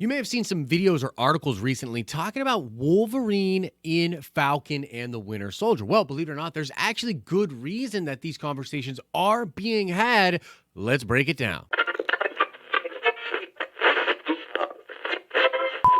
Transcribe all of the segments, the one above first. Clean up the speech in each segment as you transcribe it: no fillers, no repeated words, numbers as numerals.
You may have seen some videos or articles recently talking about Wolverine in Falcon and the Winter Soldier. Well, believe it or not, there's actually good reason that these conversations are being had. Let's break it down.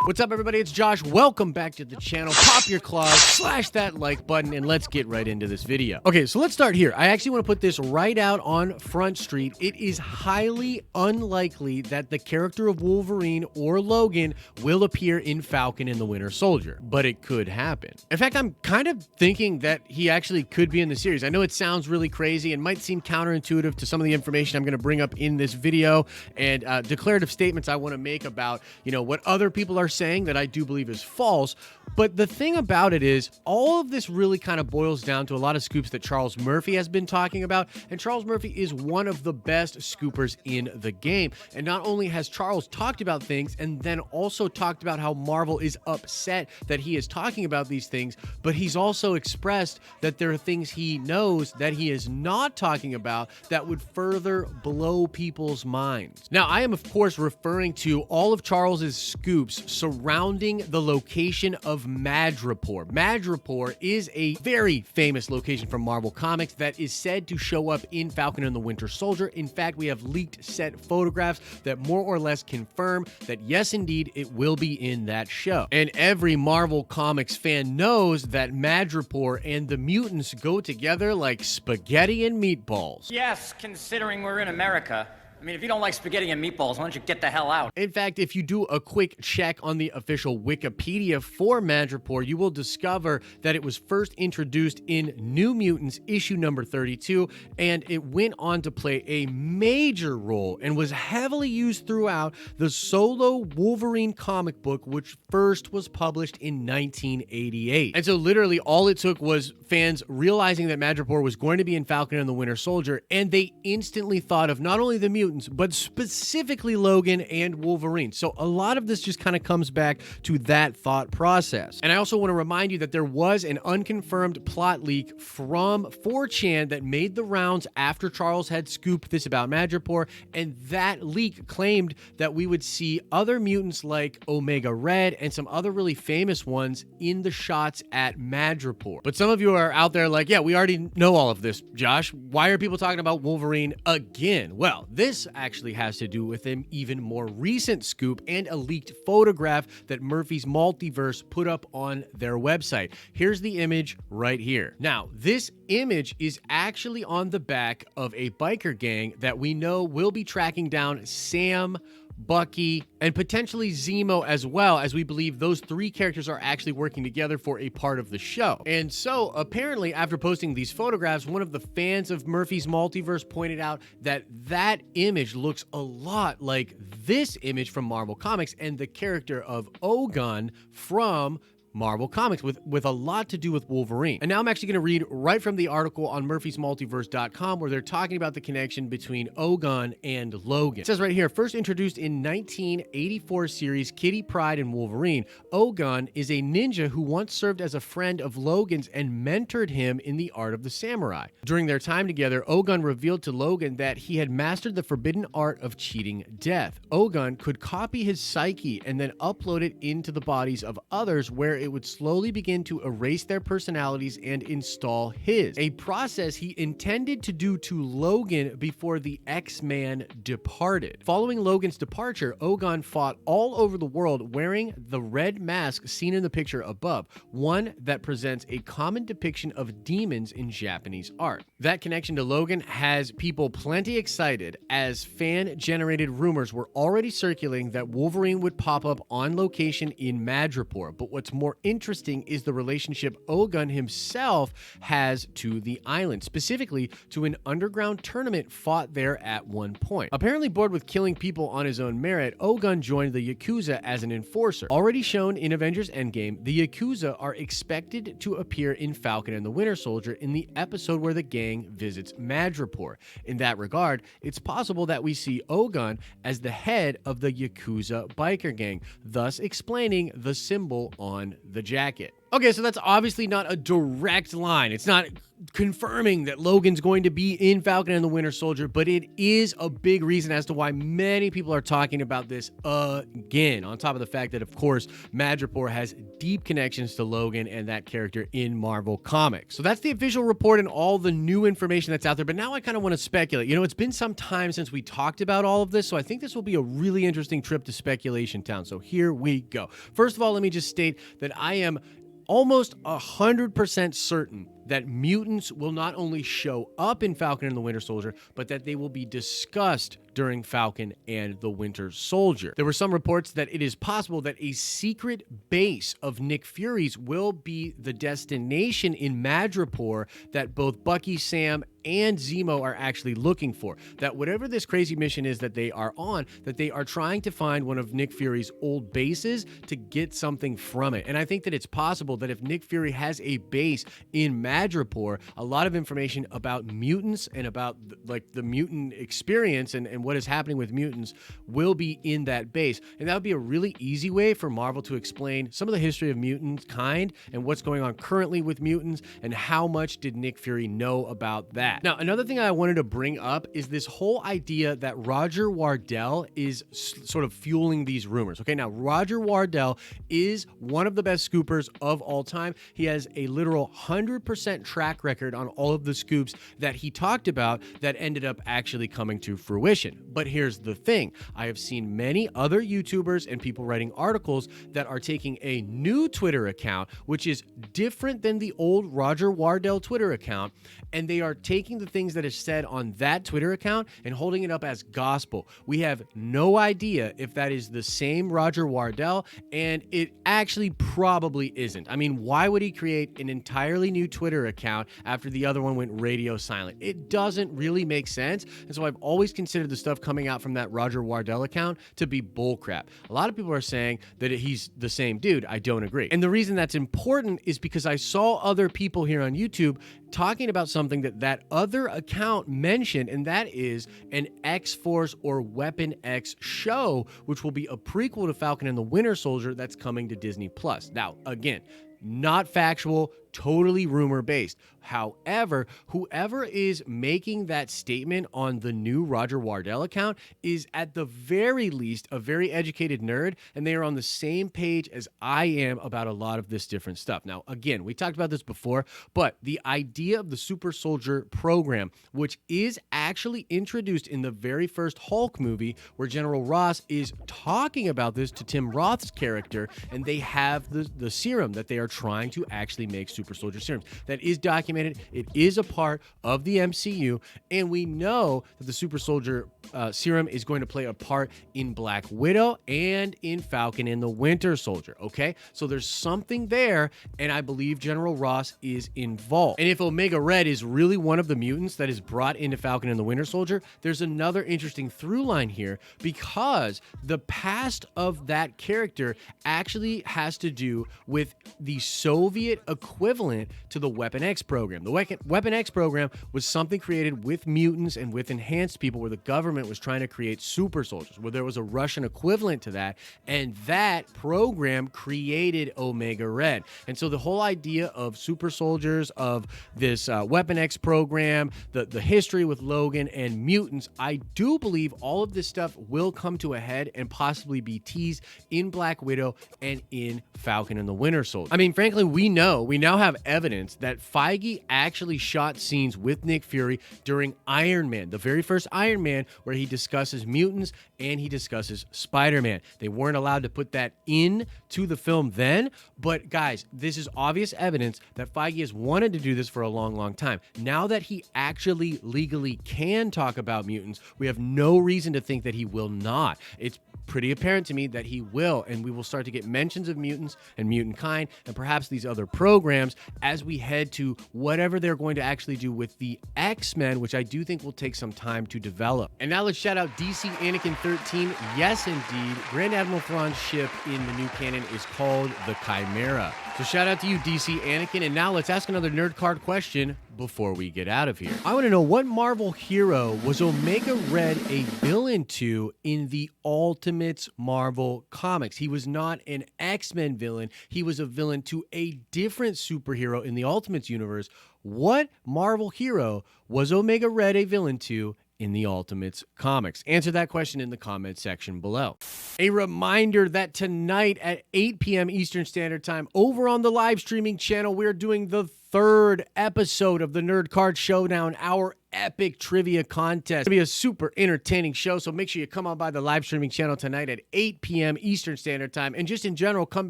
What's up, everybody? It's Josh. Welcome back to the channel. Pop your claws, slash that like button, and let's get right into this video. Okay, so let's start here. I actually want to put this right out on Front Street. It is highly unlikely that the character of Wolverine or Logan will appear in Falcon and the Winter Soldier, but it could happen. In fact, I'm kind of thinking that he actually could be in the series. I know it sounds really crazy and might seem counterintuitive to some of the information I'm going to bring up in this video and declarative statements I want to make about, what other people are saying that I do believe is false. But the thing about it is, all of this really kind of boils down to a lot of scoops that Charles Murphy has been talking about, and Charles Murphy is one of the best scoopers in the game. And not only has Charles talked about things and then also talked about how Marvel is upset that he is talking about these things, but he's also expressed that there are things he knows that he is not talking about that would further blow people's minds. Now, I am of course referring to all of Charles's scoops surrounding the location of Madripoor. Madripoor is a very famous location from Marvel Comics that is said to show up in Falcon and the Winter Soldier. In fact, we have leaked set photographs that more or less confirm that yes, indeed, it will be in that show. And every Marvel Comics fan knows that Madripoor and the mutants go together like spaghetti and meatballs. Yes, considering we're in America. I mean, if you don't like spaghetti and meatballs, why don't you get the hell out? In fact, if you do a quick check on the official Wikipedia for Madripoor, you will discover that it was first introduced in New Mutants issue number 32, and it went on to play a major role and was heavily used throughout the solo Wolverine comic book, which first was published in 1988. And so literally all it took was fans realizing that Madripoor was going to be in Falcon and the Winter Soldier, and they instantly thought of not only the mutants, but specifically Logan and Wolverine. So a lot of this just kind of comes back to that thought process. And I also want to remind you that there was an unconfirmed plot leak from 4chan that made the rounds after Charles had scooped this about Madripoor, and that leak claimed that we would see other mutants like Omega Red and some other really famous ones in the shots at Madripoor. But some of you are out there like, yeah, we already know all of this, Josh. Why are people talking about Wolverine again? Well, this actually has to do with an even more recent scoop and a leaked photograph that Murphy's Multiverse put up on their website. Here's the image right here. Now, this image is actually on the back of a biker gang that we know will be tracking down Sam, Bucky, and potentially Zemo as well, as we believe those three characters are actually working together for a part of the show. And so apparently after posting these photographs, one of the fans of Murphy's Multiverse pointed out that that image looks a lot like this image from Marvel Comics and the character of Logan from Marvel Comics with a lot to do with Wolverine. And now I'm actually going to read right from the article on murphysmultiverse.com where they're talking about the connection between Logan and Logan. It says right here, first introduced in 1984 series Kitty Pryde and Wolverine, Logan is a ninja who once served as a friend of Logan's and mentored him in the art of the samurai. During their time together, Logan revealed to Logan that he had mastered the forbidden art of cheating death. Logan could copy his psyche and then upload it into the bodies of others where it would slowly begin to erase their personalities and install his, a process he intended to do to Logan before the X-Man departed. Following Logan's departure, Logan fought all over the world wearing the red mask seen in the picture above, one that presents a common depiction of demons in Japanese art. That connection to Logan has people plenty excited, as fan-generated rumors were already circulating that Wolverine would pop up on location in Madripoor. But what's more interesting is the relationship Logan himself has to the island, specifically to an underground tournament fought there at one point. Apparently bored with killing people on his own merit, Logan joined the Yakuza as an enforcer. Already shown in Avengers Endgame, the Yakuza are expected to appear in Falcon and the Winter Soldier in the episode where the gang visits Madripoor. In that regard, it's possible that we see Logan as the head of the Yakuza biker gang, thus explaining the symbol on the jacket. Okay, so that's obviously not a direct line. It's not confirming that Logan's going to be in Falcon and the Winter Soldier, but it is a big reason as to why many people are talking about this again. On top of the fact that, of course, Madripoor has deep connections to Logan and that character in Marvel Comics. So that's the official report and all the new information that's out there. But now I kind of want to speculate. You know, it's been some time since we talked about all of this, so I think this will be a really interesting trip to Speculation Town. So here we go. First of all, let me just state that I am almost 100% certain that mutants will not only show up in Falcon and the Winter Soldier, but that they will be discussed during Falcon and the Winter Soldier. There were some reports that it is possible that a secret base of Nick Fury's will be the destination in Madripoor that both Bucky, Sam, and Zemo are actually looking for. That whatever this crazy mission is that they are on, that they are trying to find one of Nick Fury's old bases to get something from it. And I think that it's possible that if Nick Fury has a base in Madripoor, a lot of information about mutants and about like the mutant experience and what is happening with mutants will be in that base. And that would be a really easy way for Marvel to explain some of the history of mutant kind and what's going on currently with mutants and how much did Nick Fury know about that. Now, another thing I wanted to bring up is this whole idea that Roger Wardell is sort of fueling these rumors. Okay, now Roger Wardell is one of the best scoopers of all time. He has a literal 100% track record on all of the scoops that he talked about that ended up actually coming to fruition. But here's the thing. I have seen many other YouTubers and people writing articles that are taking a new Twitter account, which is different than the old Roger Wardell Twitter account, and they are taking the things that is said on that Twitter account and holding it up as gospel. We have no idea if that is the same Roger Wardell, and it actually probably isn't. I mean, why would he create an entirely new Twitter account after the other one went radio silent? It doesn't really make sense, and so I've always considered the stuff coming out from that Roger Wardell account to be bullcrap. A lot of people are saying that he's the same dude. I don't agree. And the reason that's important is because I saw other people here on YouTube talking about something that other account mentioned, and that is an X-Force or Weapon X show, which will be a prequel to Falcon and the Winter Soldier that's coming to Disney+. Now, again, not factual, totally rumor-based. However, whoever is making that statement on the new Roger Wardell account is at the very least a very educated nerd, and they are on the same page as I am about a lot of this different stuff. Now, again, we talked about this before, but the idea of the Super Soldier program, which is actually introduced in the very first Hulk movie, where General Ross is talking about this to Tim Roth's character, and they have the serum that they are trying to actually make Super Soldier serums. That is documented. It is a part of the MCU, and we know that the Super Soldier serum is going to play a part in Black Widow and in Falcon and the Winter Soldier, okay? So there's something there, and I believe General Ross is involved. And if Omega Red is really one of the mutants that is brought into Falcon and the Winter Soldier, there's another interesting through line here, because the past of that character actually has to do with the Soviet equivalent to the Weapon X program. The Weapon X program was something created with mutants and with enhanced people, where the government was trying to create super soldiers, where there was a Russian equivalent to that, and that program created Omega Red. And so the whole idea of super soldiers, of this Weapon X program, the history with Logan and mutants, I do believe all of this stuff will come to a head and possibly be teased in Black Widow and in Falcon and the Winter Soldier. I mean, frankly, we now have evidence that Feige actually shot scenes with Nick Fury during Iron Man, the very first Iron Man, where he discusses mutants and he discusses Spider-Man. They weren't allowed to put that into the film then, but guys, this is obvious evidence that Feige has wanted to do this for a long, long time. Now that he actually legally can talk about mutants, we have no reason to think that he will not. It's pretty apparent to me that he will, and we will start to get mentions of mutants and mutant kind and perhaps these other programs as we head to whatever they're going to actually do with the X-Men, which I do think will take some time to develop. And now let's shout out DC Anakin 13. Yes, indeed. Grand Admiral Thrawn's ship in the new canon is called the Chimera. So shout out to you, DC Anakin. And now let's ask another nerd card question. before we get out of here. I want to know, what Marvel hero was Omega Red a villain to in the Ultimates Marvel comics? He was not an X-Men villain. He was a villain to a different superhero in the Ultimates universe. What Marvel hero was Omega Red a villain to in the Ultimates comics? Answer that question in the comment section below. A reminder that tonight at 8 p.m. Eastern Standard Time over on the live streaming channel, we're doing the third episode of the Nerd Card Showdown, our epic trivia contest. It's going to be a super entertaining show, so make sure you come on by the live streaming channel tonight at 8 p.m. Eastern Standard Time. And just in general, come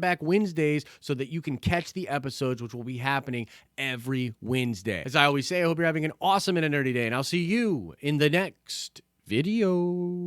back Wednesdays so that you can catch the episodes, which will be happening every Wednesday. As I always say, I hope you're having an awesome and a nerdy day, and I'll see you in the next video.